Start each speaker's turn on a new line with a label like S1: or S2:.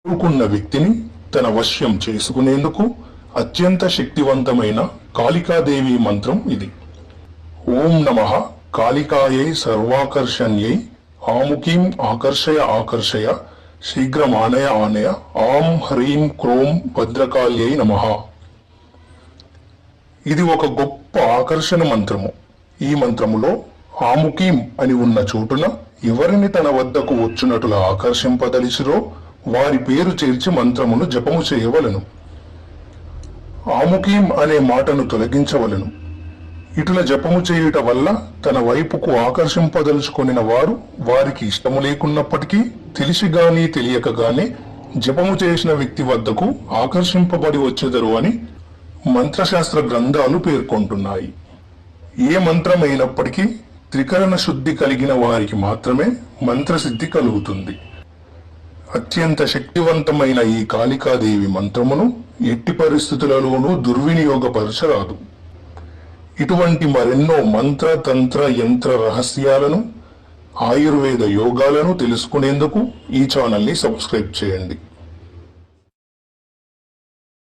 S1: కోరుకున్న వ్యక్తిని తన వశ్యం చేసుకునేందుకు అత్యంత శక్తివంతమైన కాళికాదేవి మంత్రం ఇది. ఓం నమః కాళికాయై సర్వాకర్షణ్యై ఆముకీం ఆకర్షయ ఆకర్షయ శీఘ్రమానయ ఆనయ ఆం హ్రీం క్రోం భద్రకాళ్యై నమః. ఇది ఒక గొప్ప ఆకర్షణ మంత్రము. ఈ మంత్రములో ఆముకీం అని ఉన్న చోటున ఎవరిని తన వద్దకు వచ్చునటులా ఆకర్షింపదలిచిరో వారి పేరు చేర్చి మంత్రమును జపము చేయవలను. ఆముకీం అనే మాటను తొలగించవలను. ఇటుల జపము చేయుట వల్ల తన వైపుకు ఆకర్షింపదలుచుకొనిన వారు వారికి ఇష్టము లేకున్నప్పటికీ తెలిసి గాని తెలియక గాని జపము చేసిన వ్యక్తి వద్దకు ఆకర్షింపబడి వచ్చెదరు అని మంత్రశాస్త్ర గ్రంథాలు పేర్కొంటున్నాయి. ఏ మంత్రమైనప్పటికీ త్రికరణ శుద్ధి కలిగిన వారికి మాత్రమే మంత్రసిద్ధి కలుగుతుంది. అత్యంత శక్తివంతమైన ఈ కాళికాదేవి మంత్రమును ఎట్టి పరిస్థితులలోనూ దుర్వినియోగపరచరాదు. ఇటువంటి మరెన్నో మంత్ర తంత్ర యంత్ర రహస్యాలను, ఆయుర్వేద యోగాలను తెలుసుకునేందుకు ఈ ఛానల్ని సబ్స్క్రైబ్ చేయండి.